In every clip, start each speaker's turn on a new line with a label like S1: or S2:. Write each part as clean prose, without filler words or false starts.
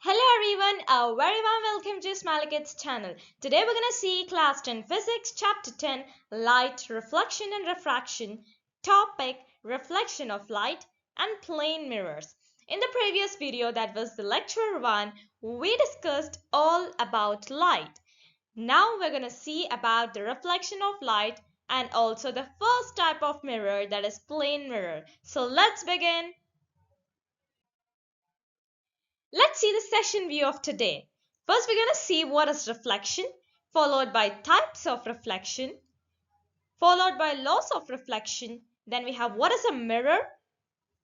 S1: Hello everyone, a very warm welcome to Smiley Kids channel. Today we're gonna see class 10 physics chapter 10 light, reflection and refraction. Topic reflection of light and plane mirrors. In the previous video, that was the lecture 1, we discussed all about light. Now we're gonna see about the reflection of light and also the first type of mirror, that is plane mirror. So let's begin. Let's see the session view of today. First, we're going to see what is reflection, followed by types of reflection, followed by laws of reflection. Then we have what is a mirror,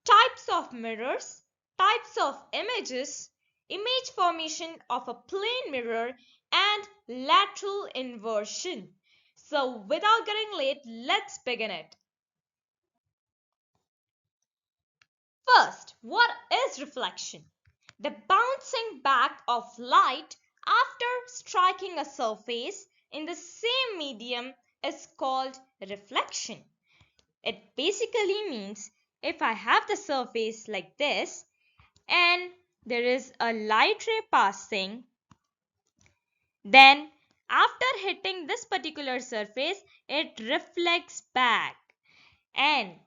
S1: types of mirrors, types of images, image formation of a plane mirror, and lateral inversion. So without getting late, let's begin it. First, what is reflection? The bouncing back of light after striking a surface in the same medium is called reflection. It basically means if I have the surface like this and there is a light ray passing, then after hitting this particular surface, it reflects back. And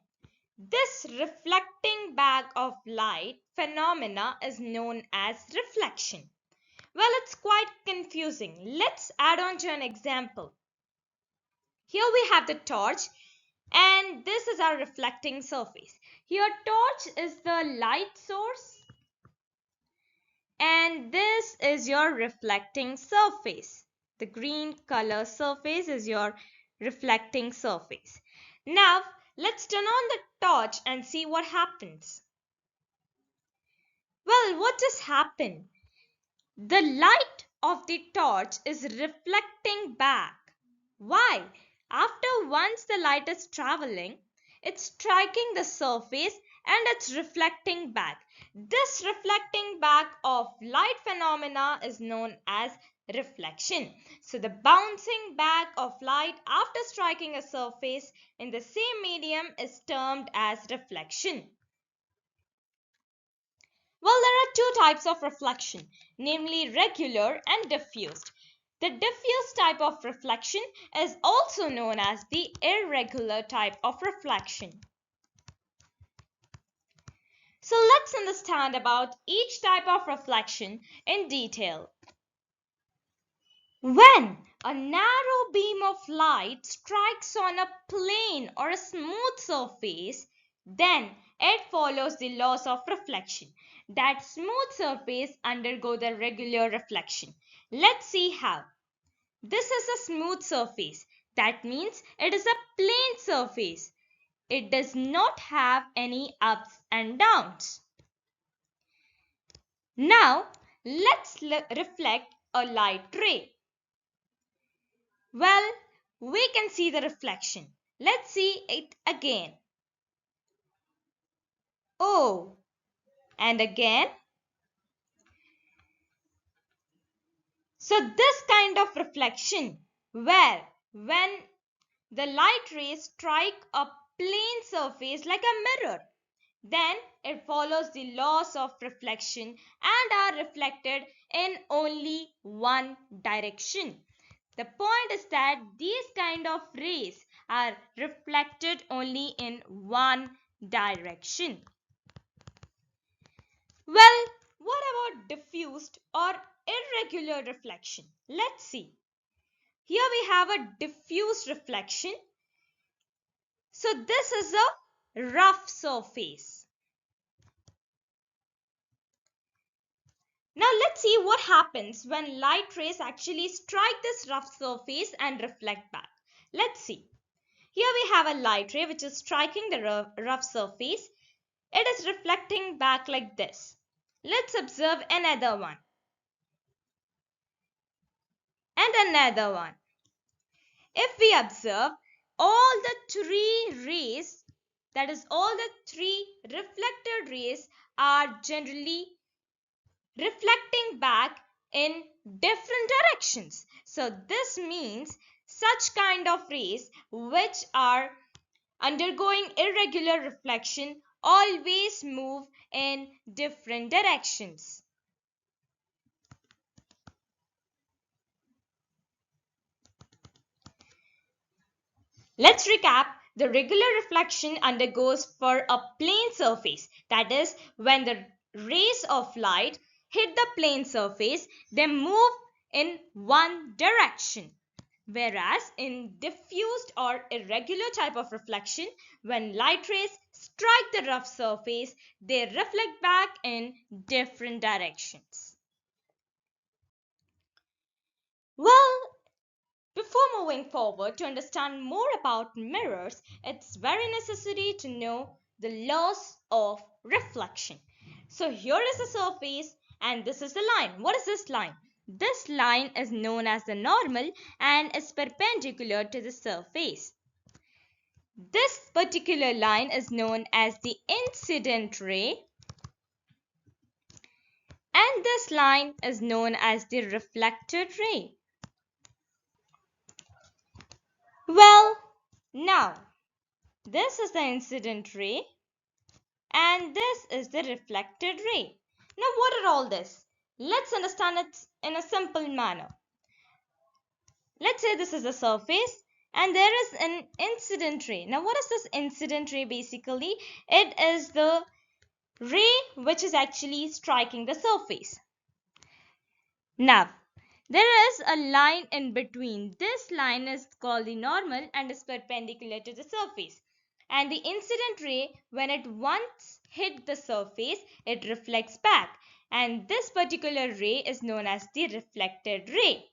S1: this reflecting back of light phenomena is known as reflection. Well, it's quite confusing. Let's add on to an example. Here we have the torch and this is our reflecting surface. Here torch is the light source and this is your reflecting surface. The green color surface is your reflecting surface. Now let's turn on the torch and see what happens. Well, what just happened? The light of the torch is reflecting back. Why? After once the light is traveling, it's striking the surface and it's reflecting back. This reflecting back of light phenomena is known as reflection. So the bouncing back of light after striking a surface in the same medium is termed as reflection. Well, there are two types of reflection, namely regular and diffused. The diffuse type of reflection is also known as the irregular type of reflection. So let's understand about each type of reflection in detail. When a narrow beam of light strikes on a plane or a smooth surface, then it follows the laws of reflection. That smooth surface undergo the regular reflection. Let's see how. This is a smooth surface. That means it is a plane surface. It does not have any ups and downs. Now, let's reflect a light ray. Well, we can see the reflection. Let's see it again. Oh, and again. So this kind of reflection where when the light rays strike a plane surface like a mirror, then it follows the laws of reflection and are reflected in only one direction. The point is that these kind of rays are reflected only in one direction. Well, what about diffused or irregular reflection? Let's see. Here we have a diffuse reflection. So this is a rough surface. Now let's see what happens when light rays actually strike this rough surface and reflect back. Let's see. Here we have a light ray which is striking the rough surface. It is reflecting back like this. Let's observe another one. And another one. If we observe all the three rays, that is all the three reflected rays are generally reflecting back in different directions. So this means such kind of rays which are undergoing irregular reflection always move in different directions. Let's recap. The regular reflection undergoes for a plane surface. That is, when the rays of light hit the plane surface, they move in one direction. Whereas in diffused or irregular type of reflection, when light rays strike the rough surface, they reflect back in different directions. Well, before moving forward to understand more about mirrors, it's very necessary to know the laws of reflection. So here is the surface and this is the line. What is this line? This line is known as the normal and is perpendicular to the surface. This particular line is known as the incident ray and this line is known as the reflected ray. Well, now this is the incident ray and this is the reflected ray. Now what are all this? Let's understand it in a simple manner. Let's say this is the surface and there is an incident ray. Now what is this incident ray basically? It is the ray which is actually striking the surface. Now there is a line in between. This line is called the normal and is perpendicular to the surface. And the incident ray, when it once hit the surface, it reflects back. And this particular ray is known as the reflected ray.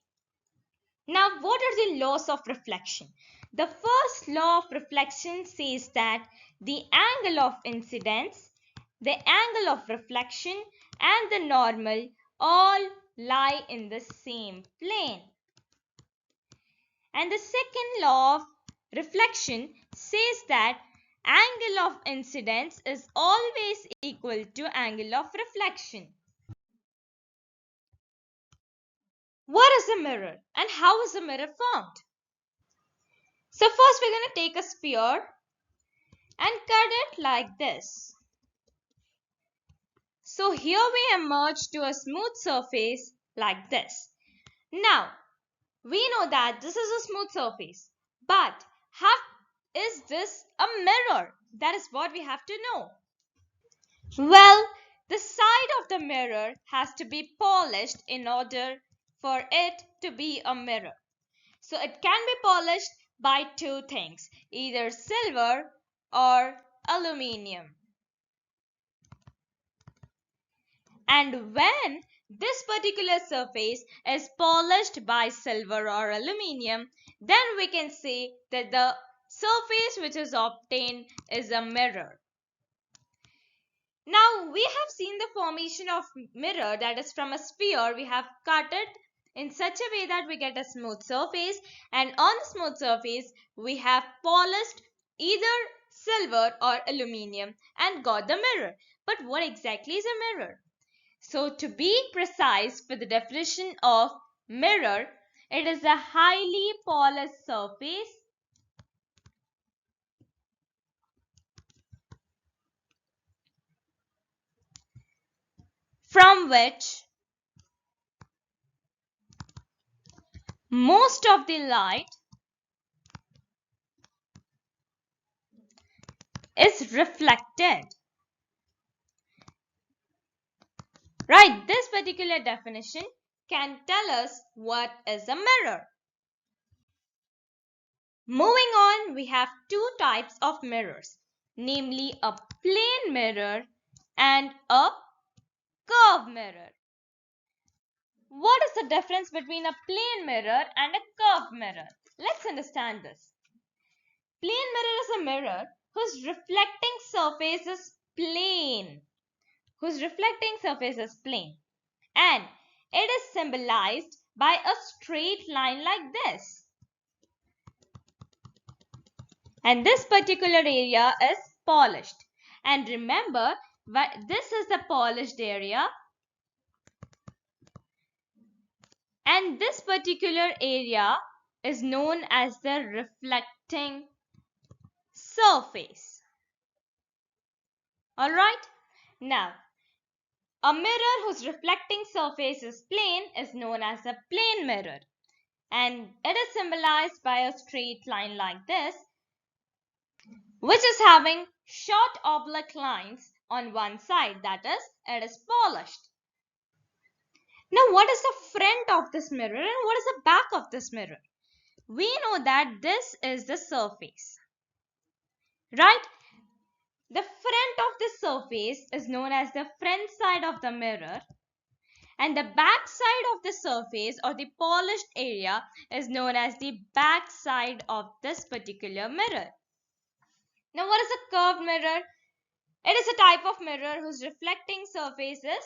S1: Now, what are the laws of reflection? The first law of reflection says that the angle of incidence, the angle of reflection, and the normal all lie in the same plane. And the second law of reflection says that angle of incidence is always equal to angle of reflection. What is a mirror and how is a mirror formed? So first we're going to take a sphere and cut it like this. So here we emerge to a smooth surface like this. Now we know that this is a smooth surface, but how is this a mirror? That is what we have to know. Well, the side of the mirror has to be polished in order for it to be a mirror. So it can be polished by two things, either silver or aluminium. And when this particular surface is polished by silver or aluminium, then we can say that the surface which is obtained is a mirror. Now we have seen the formation of mirror, that is from a sphere we have cut it in such a way that we get a smooth surface, and on the smooth surface we have polished either silver or aluminium and got the mirror. But what exactly is a mirror? So to be precise for the definition of mirror, it is a highly polished surface from which most of the light is reflected. Right, this particular definition can tell us what is a mirror. Moving on, we have two types of mirrors, namely a plane mirror and a curved mirror. What is the difference between a plane mirror and a curved mirror? Let's understand this. Plane mirror is a mirror whose reflecting surface is plane. And it is symbolized by a straight line like this. And this particular area is polished. And remember, this is the polished area. And this particular area is known as the reflecting surface. Alright? Now, a mirror whose reflecting surface is plane is known as a plane mirror. And it is symbolized by a straight line like this. which is having short oblique lines on one side, that is, it is polished. Now, what is the front of this mirror and what is the back of this mirror? We know that this is the surface, right? The front of the surface is known as the front side of the mirror, and the back side of the surface or the polished area is known as the back side of this particular mirror. Now, what is a curved mirror? It is a type of mirror whose reflecting surface is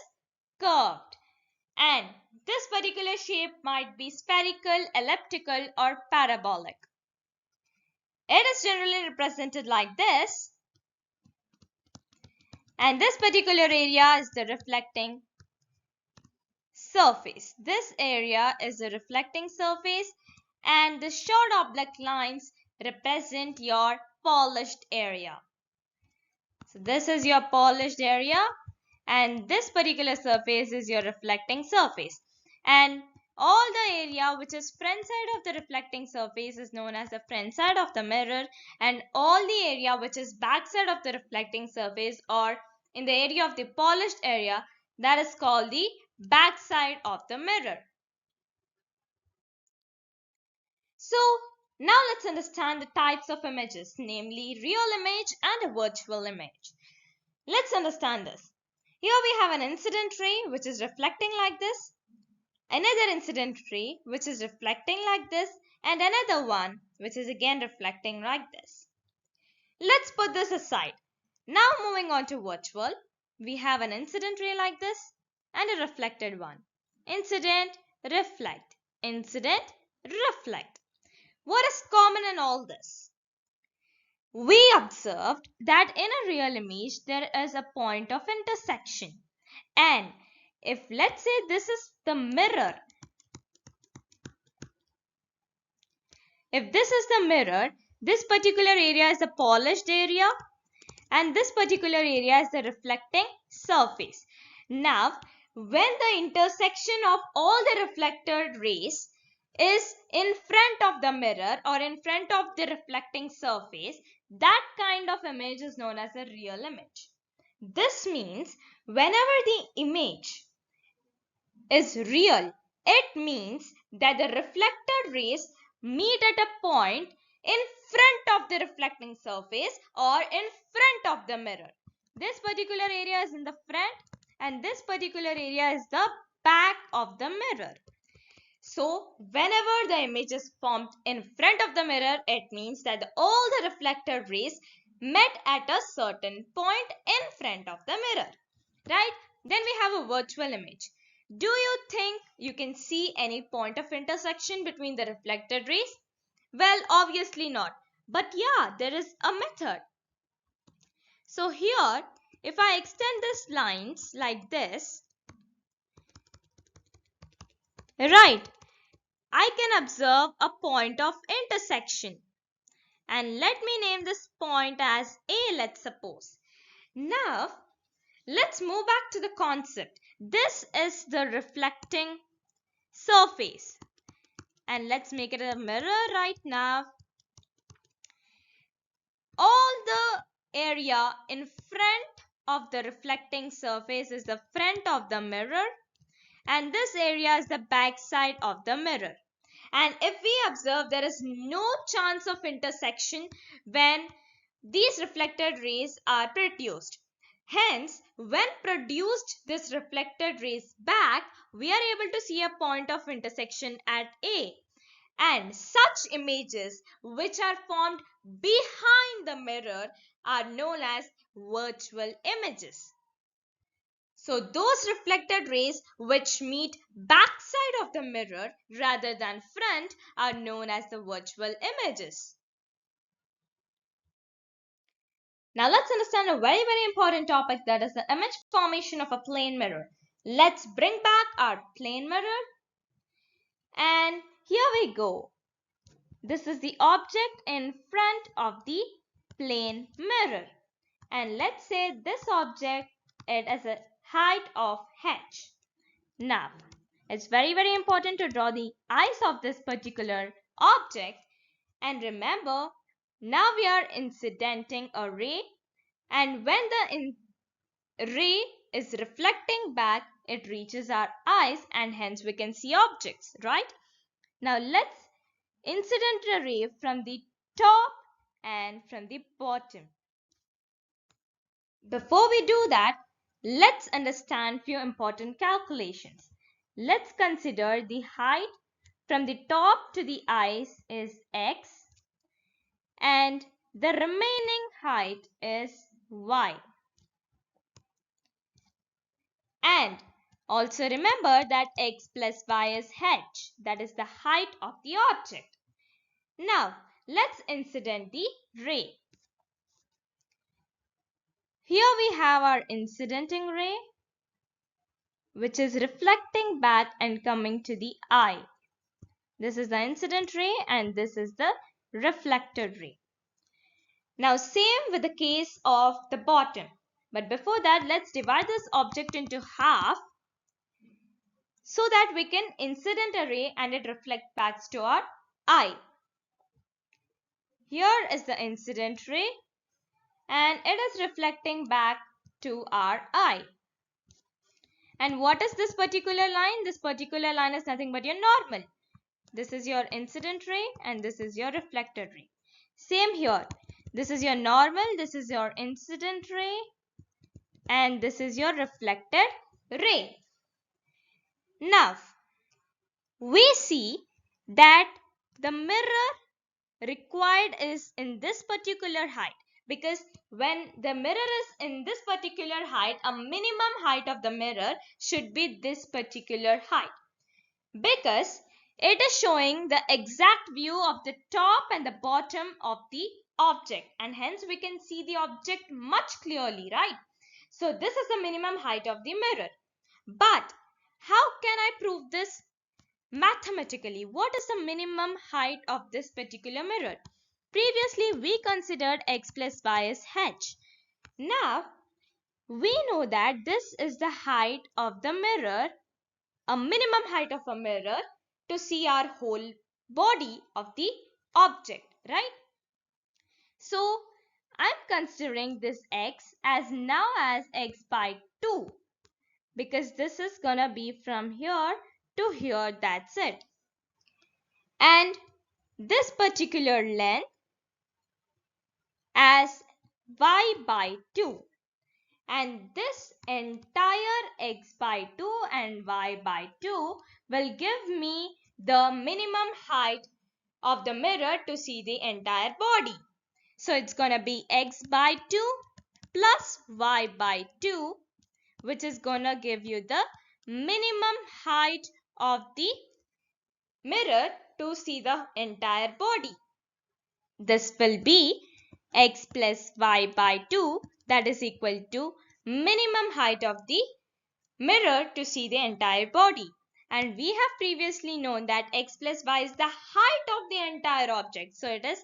S1: curved, and this particular shape might be spherical, elliptical, or parabolic. It is generally represented like this, and this particular area is the reflecting surface. This area is the reflecting surface, and the short oblique lines represent your polished area. So this is your polished area, and this particular surface is your reflecting surface. And all the area which is front side of the reflecting surface is known as the front side of the mirror, and all the area which is back side of the reflecting surface or in the area of the polished area, that is called the back side of the mirror. So now let's understand the types of images, namely real image and a virtual image. Let's understand this. Here we have an incident ray which is reflecting like this, another incident ray which is reflecting like this, and another one which is again reflecting like this. Let's put this aside. Now moving on to virtual, we have an incident ray like this and a reflected one. Incident, reflect, incident, reflect. What is common in all this? We observed that in a real image there is a point of intersection, and if let's say this is the mirror, if this is the mirror, this particular area is the polished area and this particular area is the reflecting surface. Now, when the intersection of all the reflected rays is in front of the mirror or in front of the reflecting surface, that kind of image is known as a real image. This means whenever the image is real, it means that the reflected rays meet at a point in front of the reflecting surface or in front of the mirror. This particular area is in the front and this particular area is the back of the mirror. So, whenever the image is formed in front of the mirror, it means that all the reflected rays met at a certain point in front of the mirror. Right? Then we have a virtual image. Do you think you can see any point of intersection between the reflected rays? Well, obviously not. But yeah, there is a method. So here, if I extend these lines like this, right, I can observe a point of intersection. And let me name this point as A, let's suppose. Now, let's move back to the concept. This is the reflecting surface. And let's make it a mirror right now. All the area in front of the reflecting surface is the front of the mirror. And this area is the back side of the mirror. And if we observe, there is no chance of intersection when these reflected rays are produced. Hence, when produced this reflected rays back, we are able to see a point of intersection at A. And such images which are formed behind the mirror are known as virtual images. So those reflected rays which meet backside of the mirror rather than front are known as the virtual images. Now let's understand a very important topic, that is the image formation of a plane mirror. Let's bring back our plane mirror and here we go. This is the object in front of the plane mirror and let's say this object it has a height of h. Now, it's very important to draw the eyes of this particular object and remember Now we are incidenting a ray, and when the ray is reflecting back, it reaches our eyes and hence we can see objects, right? Now let's incident a ray from the top and from the bottom. Before we do that, let's understand few important calculations. Let's consider the height from the top to the eyes is x and the remaining height is y. And also remember that x plus y is h, that is the height of the object. Now let's incident the ray. Here we have our incidenting ray, which is reflecting back and coming to the eye. This is the incident ray and this is the reflected ray. Now same with the case of the bottom. But before that, let's divide this object into half so that we can incident a ray and it reflects back to our eye. Here is the incident ray and it is reflecting back to our eye. And what is this particular line? This particular line is nothing but your normal. This is your incident ray and this is your reflected ray. Same here. This is your normal, this is your incident ray and this is your reflected ray. Now, we see that the mirror required is in this particular height, because when the mirror is in this particular height, a minimum height of the mirror should be this particular height, because it is showing the exact view of the top and the bottom of the object, and hence we can see the object much clearly, right? So this is the minimum height of the mirror. But how can I prove this mathematically? What is the minimum height of this particular mirror? Previously we considered x plus y as h. Now we know that this is the height of the mirror, a minimum height of a mirror to see our whole body of the object, right? So I'm considering this x as now as x by 2, because this is gonna be from here to here, that's it. And this particular length as y by 2, and this entire x by 2 and y by 2 will give me the minimum height of the mirror to see the entire body. So it's gonna be x by 2 plus y by 2, which is gonna give you the minimum height of the mirror to see the entire body. This will be x plus y by 2, that is equal to minimum height of the mirror to see the entire body. And we have previously known that x plus y is the height of the entire object. So it is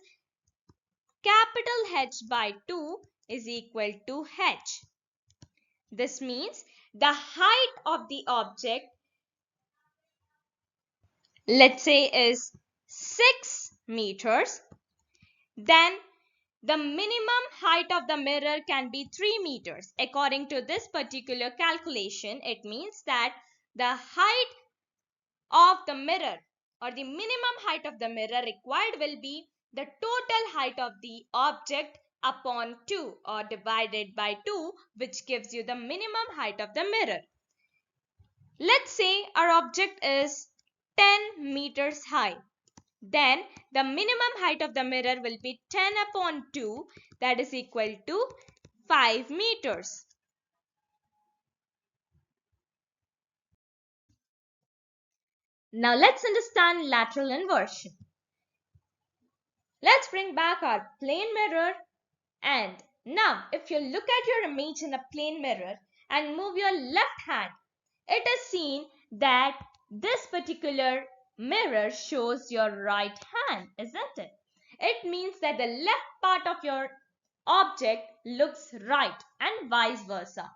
S1: capital H by 2 is equal to h. This means the height of the object, let's say, is 6 meters. Then the minimum height of the mirror can be 3 meters. According to this particular calculation, it means that the height of the mirror or the minimum height of the mirror required will be the total height of the object upon 2 or divided by 2, which gives you the minimum height of the mirror. Let's say our object is 10 meters high. Then the minimum height of the mirror will be 10 upon 2, that is equal to 5 meters. Now let's understand lateral inversion. Let's bring back our plane mirror, and now if you look at your image in a plane mirror and move your left hand, it is seen that this particular mirror shows your right hand, isn't it? It means that the left part of your object looks right and vice versa.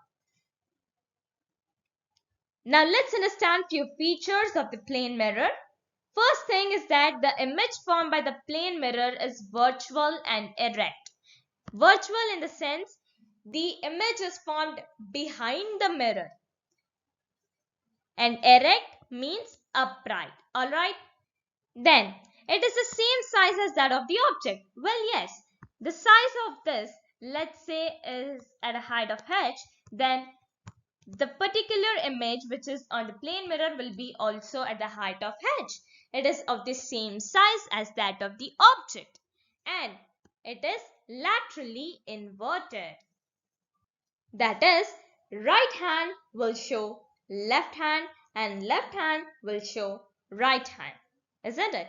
S1: Now let's understand few features of the plane mirror. First thing is that the image formed by the plane mirror is virtual and erect. Virtual in the sense the image is formed behind the mirror, and erect means upright. Alright? Then it is the same size as that of the object. Well, yes, the size of this, let's say, is at a height of h, then the particular image which is on the plane mirror will be also at the height of h. It is of the same size as that of the object, and it is laterally inverted. That is, right hand will show left hand and left hand will show right hand. Isn't it?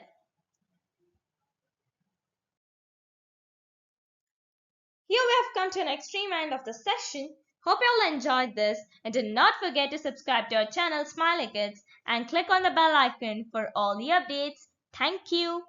S1: Here we have come to an extreme end of the session. Hope you all enjoyed this, and do not forget to subscribe to our channel Smiley Kids and click on the bell icon for all the updates. Thank you.